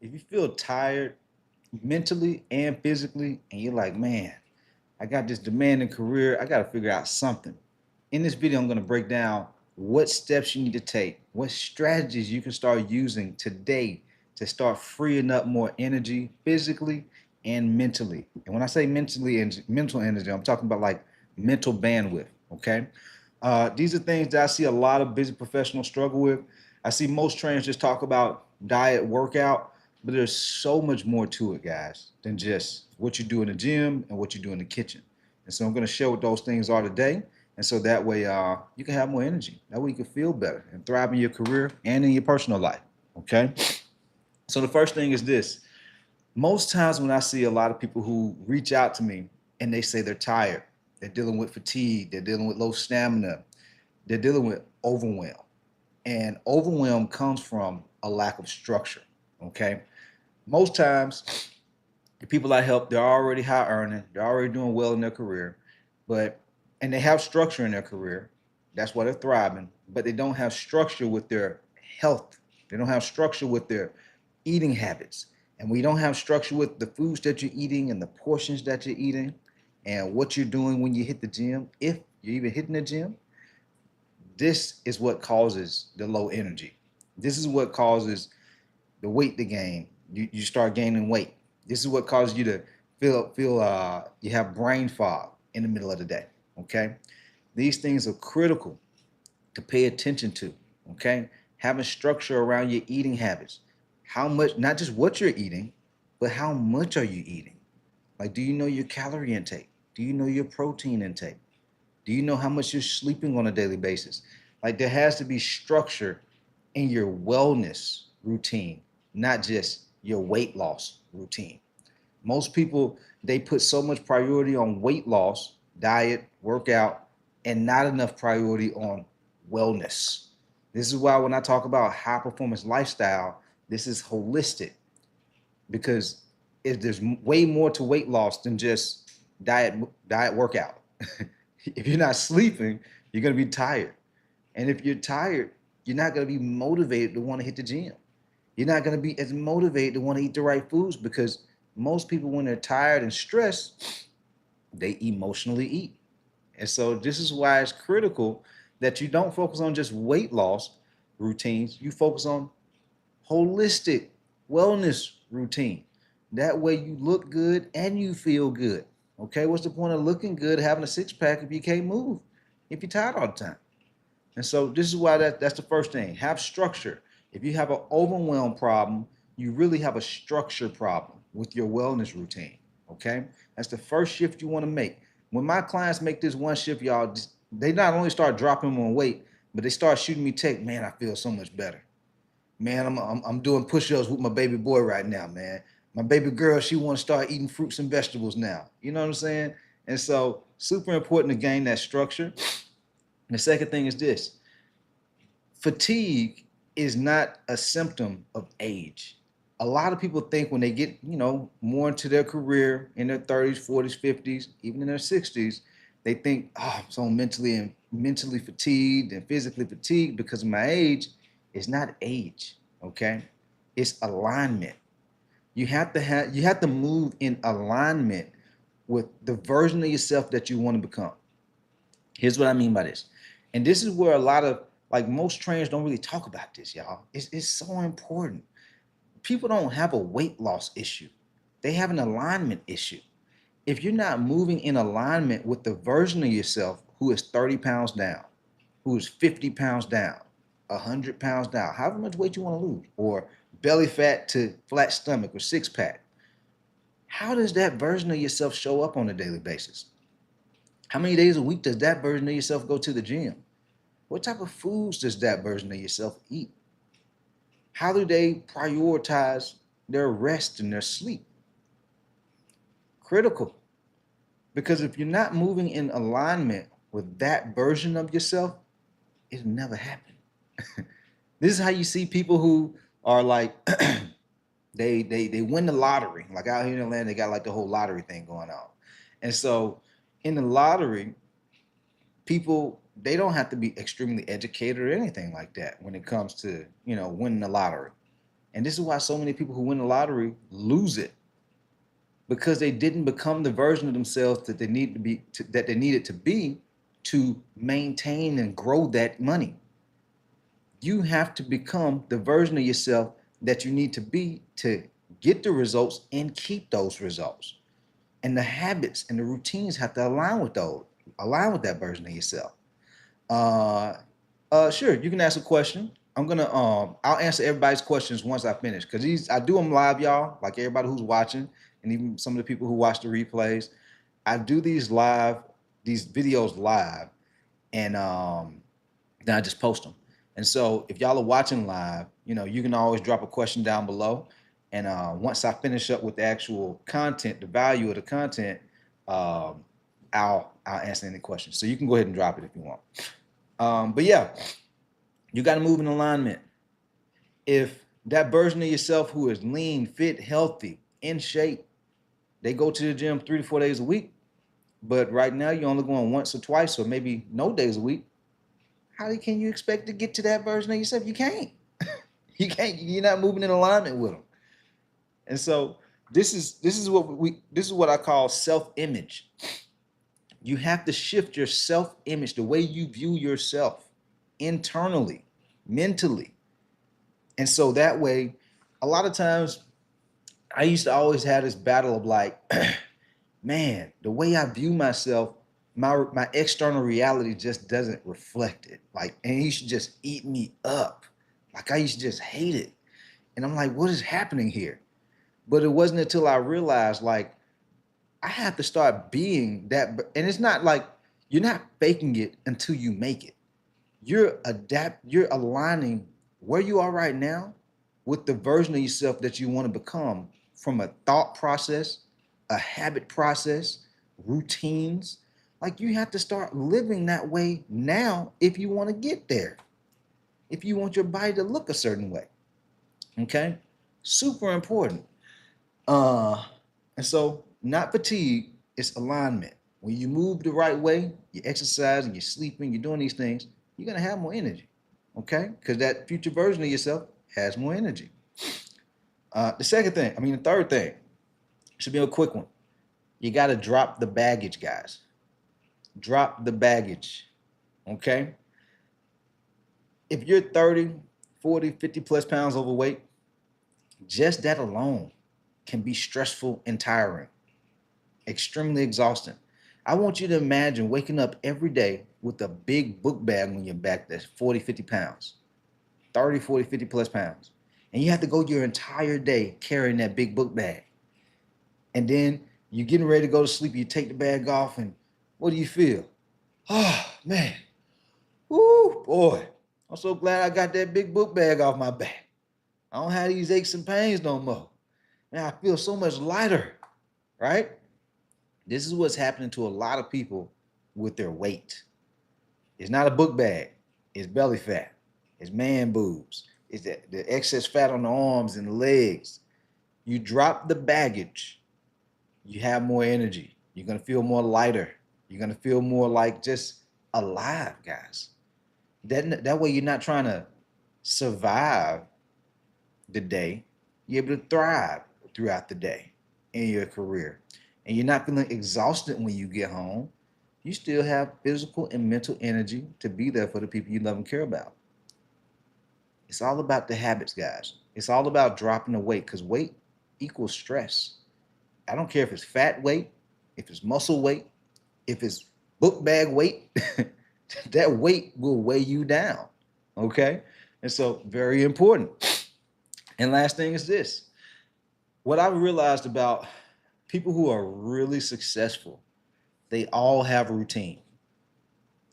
If you feel tired mentally and physically, and you're like, man, I got this demanding career, I got to figure out something. In this video, I'm going to break down what steps you need to take, what strategies you can start using today to start freeing up more energy physically and mentally. And when I say mentally and mental energy, I'm talking about like mental bandwidth. Okay. These are things that I see a lot of busy professionals struggle with. I see most trainers just talk about diet, workout, but there's so much more to it, guys, than just what you do in the gym and what you do in the kitchen. And so I'm going to share what those things are today. And so that way you can have more energy. That way you can feel better and thrive in your career and in your personal life. Okay. So the first thing is this. Most times when I see a lot of people who reach out to me and they say they're tired, they're dealing with fatigue, they're dealing with low stamina, they're dealing with overwhelm. And overwhelm comes from a lack of structure. Okay. Most times, the people I help, they're already high earning, they're already doing well in their career, but and they have structure in their career. That's why they're thriving, but they don't have structure with their health. They don't have structure with their eating habits. And we don't have structure with the foods that you're eating and the portions that you're eating and what you're doing when you hit the gym, if you're even hitting the gym. This is what causes the low energy. This is what causes the weight to gain. You start gaining weight. This is what causes you to feel you have brain fog in the middle of the day. Okay, these things are critical to pay attention to. Okay, having structure around your eating habits. How much, not just what you're eating, but how much are you eating? Like, do you know your calorie intake? Do you know your protein intake? Do you know how much you're sleeping on a daily basis? Like, there has to be structure in your wellness routine, not just your weight loss routine. Most people, they put so much priority on weight loss, diet, workout, and not enough priority on wellness. This is why when I talk about high performance lifestyle, this is holistic because there's way more to weight loss than just diet workout. If you're not sleeping, you're going to be tired. And if you're tired, you're not going to be motivated to want to hit the gym. You're not going to be as motivated to want to eat the right foods because most people, when they're tired and stressed, they emotionally eat. And so, this is why it's critical that you don't focus on just weight loss routines, you focus on holistic wellness routine. That way, you look good and you feel good. Okay, what's the point of looking good, having a six pack if you can't move, if you're tired all the time? And so this is why that's the first thing. Have structure. If you have an overwhelm problem, you really have a structure problem with your wellness routine. Okay, that's the first shift you want to make. When my clients make this one shift, y'all, they not only start dropping on weight, but they start shooting me text. Man, I feel so much better. Man, I'm doing push-ups with my baby boy right now, man. My baby girl, she want to start eating fruits and vegetables now. You know what I'm saying? And so, super important to gain that structure. And the second thing is this: fatigue is not a symptom of age. A lot of people think when they get, more into their career in their 30s, 40s, 50s, even in their 60s, they think, oh, I'm so mentally fatigued and physically fatigued because of my age. It's not age, okay? It's alignment. You have to move in alignment with the version of yourself that you want to become. Here's what I mean by this. And this is where a lot of, like, most trainers don't really talk about this, y'all. It's so important. People don't have a weight loss issue, they have an alignment issue. If you're not moving in alignment with the version of yourself who is 30 pounds down, who is 50 pounds down, 100 pounds down, however much weight you want to lose, or belly fat to flat stomach or six pack, how does that version of yourself show up on a daily basis? How many days a week does that version of yourself go to the gym? What type of foods does that version of yourself eat? How do they prioritize their rest and their sleep? Critical. Because if you're not moving in alignment with that version of yourself, it'll never happen. This is how you see people who are like they win the lottery. Like out here in Atlanta, they got like the whole lottery thing going on. And so in the lottery, people, they don't have to be extremely educated or anything like that when it comes to winning the lottery. And this is why so many people who win the lottery lose it, because they didn't become the version of themselves that they need to be, that they needed to be to maintain and grow that money. You have to become the version of yourself that you need to be to get the results and keep those results. And the habits and the routines have to align with that version of yourself. Uh, sure, you can ask a question. I'll answer everybody's questions once I finish, because I do them live, y'all. Like everybody who's watching, and even some of the people who watch the replays, I do these videos live, and then I just post them. And so if y'all are watching live, you can always drop a question down below. And once I finish up with the actual content, the value of the content, um, I'll answer any questions. So you can go ahead and drop it if you want. But yeah, you got to move in alignment. If that version of yourself who is lean, fit, healthy, in shape, they go to the gym 3 to 4 days a week, but right now you're only going once or twice or maybe no days a week, how can you expect to get to that version of yourself? You can't. You can't. You're not moving in alignment with them. And so this is what I call self-image. You have to shift your self-image, the way you view yourself internally, mentally. And so that way, a lot of times I used to always have this battle of like, man, the way I view myself, my external reality just doesn't reflect it. Like, and he should just eat me up. Like I used to just hate it. And I'm like, what is happening here? But it wasn't until I realized like I have to start being that. And it's not like you're not faking it until you make it. You're aligning where you are right now with the version of yourself that you want to become, from a thought process, a habit process, routines. Like you have to start living that way now if you want to get there. If you want your body to look a certain way. Okay? Super important. And so not fatigue, it's alignment. When you move the right way, you're exercising, you're sleeping, you're doing these things, you're gonna have more energy. Okay? Because that future version of yourself has more energy. The third thing, should be a quick one. You got to drop the baggage, guys. Drop the baggage. Okay? If you're 30, 40, 50 plus pounds overweight, just that alone can be stressful and tiring, extremely exhausting. I want you to imagine waking up every day with a big book bag on your back that's 40, 50 pounds, 30, 40, 50 plus pounds. And you have to go your entire day carrying that big book bag. And then you're getting ready to go to sleep, you take the bag off, and what do you feel? Oh, man. Woo, boy. I'm so glad I got that big book bag off my back. I don't have these aches and pains no more. Man, I feel so much lighter, right? This is what's happening to a lot of people with their weight. It's not a book bag. It's belly fat. It's man boobs. It's the excess fat on the arms and the legs. You drop the baggage, you have more energy. You're going to feel more lighter. You're going to feel more like just alive, guys. That way you're not trying to survive the day. You're able to thrive throughout the day in your career. And you're not feeling exhausted when you get home. You still have physical and mental energy to be there for the people you love and care about. It's all about the habits, guys. It's all about dropping the weight, because weight equals stress. I don't care if it's fat weight, if it's muscle weight, if it's book bag weight, that weight will weigh you down. Okay? And so, very important. And last thing is this. What I've realized about people who are really successful, they all have a routine.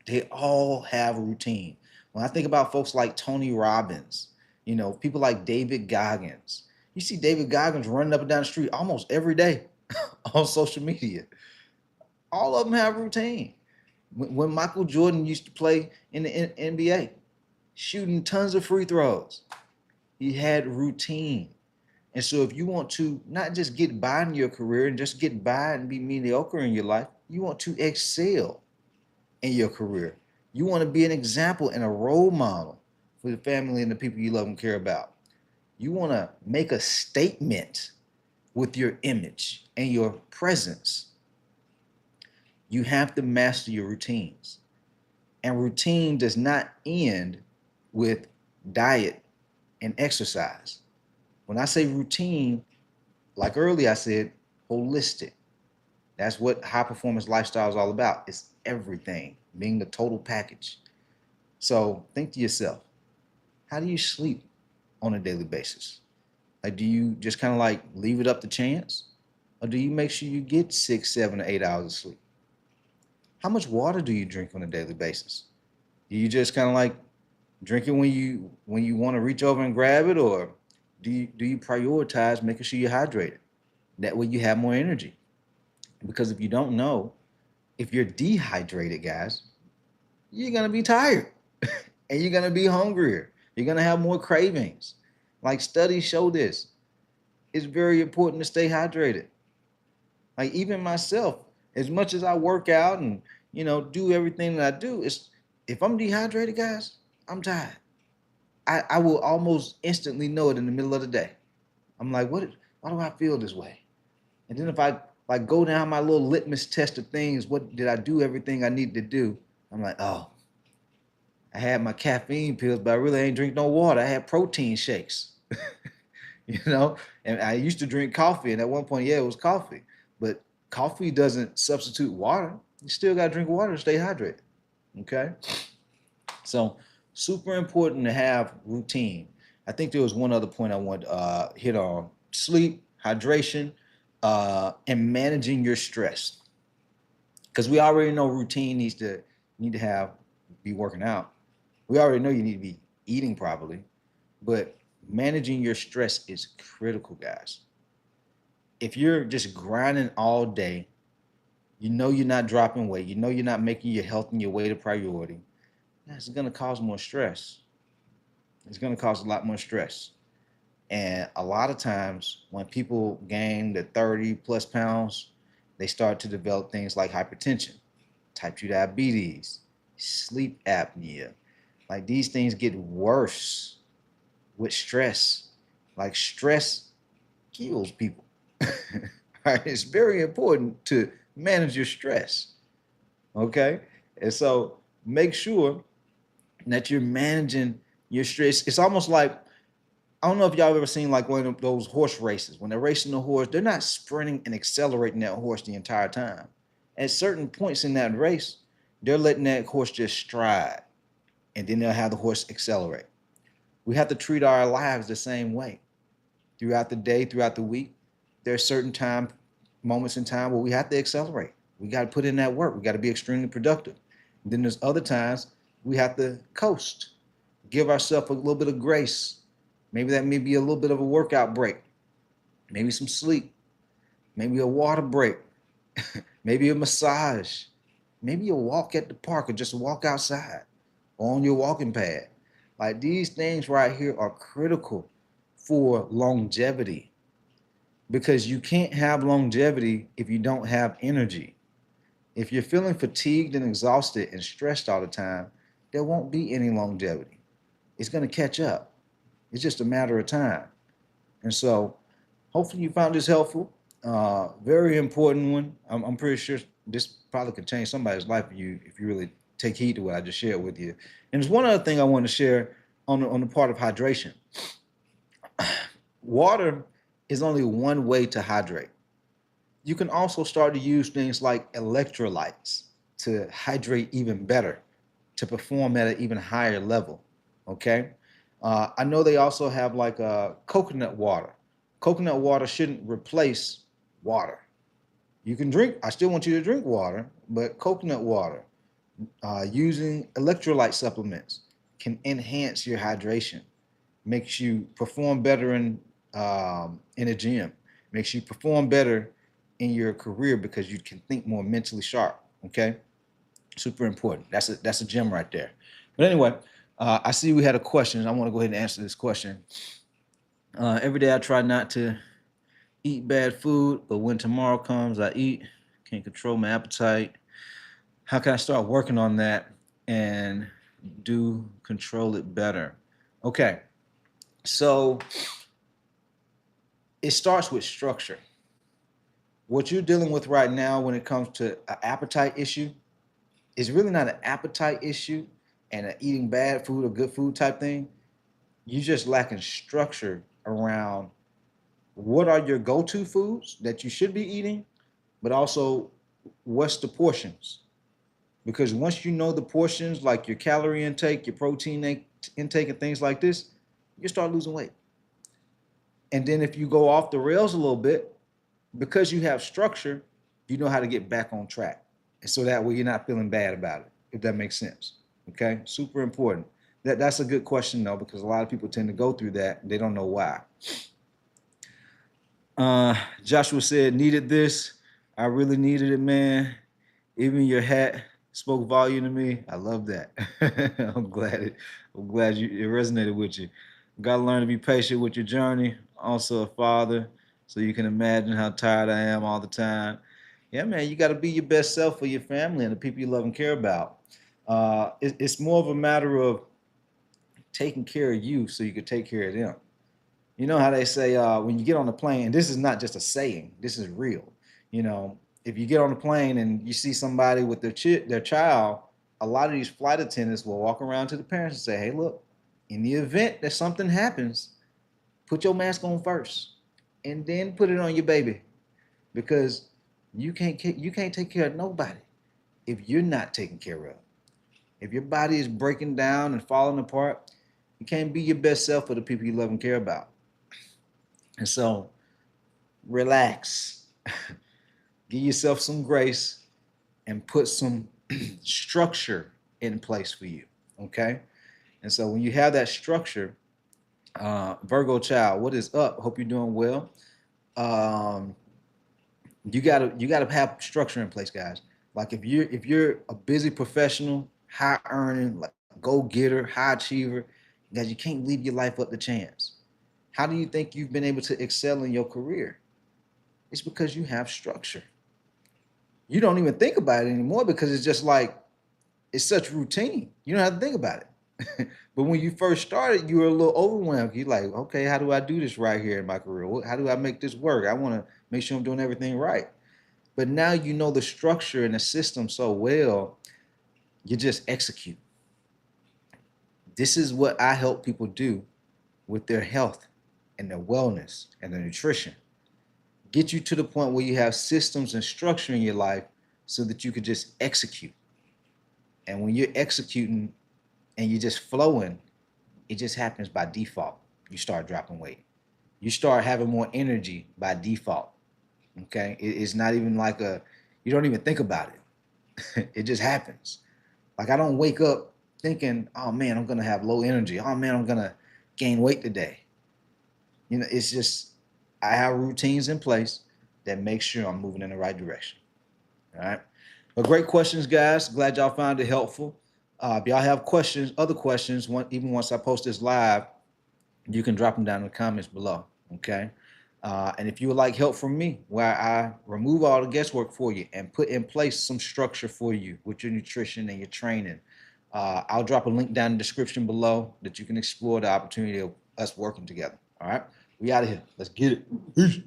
They all have a routine. When I think about folks like Tony Robbins, people like David Goggins, you see David Goggins running up and down the street almost every day on social media. All of them have a routine. When Michael Jordan used to play in the NBA, shooting tons of free throws, he had routine. And so if you want to not just get by in your career and just get by and be mediocre in your life, you want to excel in your career. You want to be an example and a role model for the family and the people you love and care about. You want to make a statement with your image and your presence. You have to master your routines. And routine does not end with diet and exercise. When I say routine, like earlier I said, holistic. That's what high performance lifestyle is all about. It's everything, being the total package. So think to yourself, how do you sleep on a daily basis? Like, do you just kind of like leave it up to chance? Or do you make sure you get 6, 7, or 8 hours of sleep? How much water do you drink on a daily basis? Do you just kind of like drink it when you want to reach over and grab it, or do you prioritize making sure you're hydrated? That way you have more energy. Because if you don't know, if you're dehydrated, guys, you're gonna be tired and you're gonna be hungrier. You're gonna have more cravings. Like studies show this. It's very important to stay hydrated. Like even myself, as much as I work out and do everything that I do, it's if I'm dehydrated, guys, I'm tired. I will almost instantly know it in the middle of the day. I'm like, why do I feel this way? And then if I like go down my little litmus test of things, what did I do everything I needed to do? I'm like, oh, I had my caffeine pills, but I really ain't drink no water. I had protein shakes. you know, and I used to drink coffee, and at one point, yeah, it was coffee, but coffee doesn't substitute water. You still got to drink water to stay hydrated. Okay, so super important to have routine. I think there was one other point I want to hit on: sleep, hydration, and managing your stress. Because we already know routine need to have be working out. We already know you need to be eating properly, but managing your stress is critical, guys. If you're just grinding all day, you know you're not dropping weight, you know you're not making your health and your weight a priority. That's going to cause more stress. It's going to cause a lot more stress. And a lot of times when people gain the 30 plus pounds, they start to develop things like hypertension, type 2 diabetes, sleep apnea. Like these things get worse with stress. Like stress kills people. Right? It's very important to manage your stress. Okay. And so make sure that you're managing your stress. It's almost like, I don't know if y'all ever seen like one of those horse races. When they're racing the horse, they're not sprinting and accelerating that horse the entire time. At certain points in that race, they're letting that horse just stride, and then they'll have the horse accelerate. We have to treat our lives the same way. Throughout the day, throughout the week, there are certain moments in time where we have to accelerate. We got to put in that work. We got to be extremely productive. And then there's other times we have to coast, give ourselves a little bit of grace. Maybe that may be a little bit of a workout break, maybe some sleep, maybe a water break, maybe a massage, maybe a walk at the park or just a walk outside or on your walking pad. Like these things right here are critical for longevity, because you can't have longevity if you don't have energy. If you're feeling fatigued and exhausted and stressed all the time, there won't be any longevity. It's going to catch up. It's just a matter of time. And so hopefully you found this helpful. Very important one. I'm pretty sure this probably could change somebody's life if you really take heed to what I just shared with you. And there's one other thing I want to share on the part of hydration. Water is only one way to hydrate. You can also start to use things like electrolytes to hydrate even better, to perform at an even higher level. Okay. I know they also have like coconut water. Coconut water shouldn't replace water. You can drink, I still want you to drink water, but coconut water, using electrolyte supplements can enhance your hydration, makes you perform better in a gym, makes you perform better in your career because you can think more mentally sharp. Okay, super important. That's a gem right there. But anyway, I see we had a question. I want to go ahead and answer this question. Every day I try not to eat bad food, but when tomorrow comes, I eat. Can't control my appetite. How can I start working on that and do control it better? Okay, so it starts with structure. What you're dealing with right now when it comes to an appetite issue is really not an appetite issue and an eating bad food or good food type thing. You're just lacking structure around what are your go-to foods that you should be eating, but also what's the portions. Because once you know the portions, like your calorie intake, your protein intake, and things like this, you start losing weight. And then if you go off the rails a little bit, because you have structure, you know how to get back on track. And so that way you're not feeling bad about it, if that makes sense. Okay, super important. That's a good question though, because a lot of people tend to go through that and they don't know why. Joshua said, needed this. I really needed it, man. Even your hat spoke volume to me. I love that. I'm glad it resonated with you. Got to learn to be patient with your journey. Also a father, so you can imagine how tired I am all the time. Yeah, man, you got to be your best self for your family and the people you love and care about. It's more of a matter of taking care of you so you can take care of them. You know how they say when you get on the plane, and this is not just a saying, this is real. You know, if you get on the plane and you see somebody with their child, a lot of these flight attendants will walk around to the parents and say, hey, look, in the event that something happens, put your mask on first and then put it on your baby, because you can't take care of nobody if you're not taken care of. If your body is breaking down and falling apart, you can't be your best self for the people you love and care about. And so relax, give yourself some grace, and put some structure in place for you. Okay. And so when you have that structure, Virgo child, what is up? Hope you're doing well. You gotta have structure in place, guys. Like if you're a busy professional, high earning, like go getter, high achiever, guys, you can't leave your life up to chance. How do you think you've been able to excel in your career? It's because you have structure. You don't even think about it anymore because it's just like it's such routine. You don't have to think about it. But when you first started, you were a little overwhelmed. You're like, okay, how do I do this right here in my career? How do I make this work? I want to make sure I'm doing everything right. But now you know the structure and the system so well, you just execute. This is what I help people do with their health and their wellness and their nutrition. Get you to the point where you have systems and structure in your life so that you could just execute. And when you're executing and you're just flowing, it just happens by default. You start dropping weight. You start having more energy by default. Okay. It's not even like you don't even think about it. It just happens. Like I don't wake up thinking, oh man, I'm going to have low energy. Oh man, I'm going to gain weight today. You know, it's just, I have routines in place that make sure I'm moving in the right direction. All right. But great questions, guys. Glad y'all found it helpful. If y'all have questions, other questions, even once I post this live, you can drop them down in the comments below. Okay. And if you would like help from me, where I remove all the guesswork for you and put in place some structure for you with your nutrition and your training, I'll drop a link down in the description below that you can explore the opportunity of us working together. All right. We out of here. Let's get it. Peace.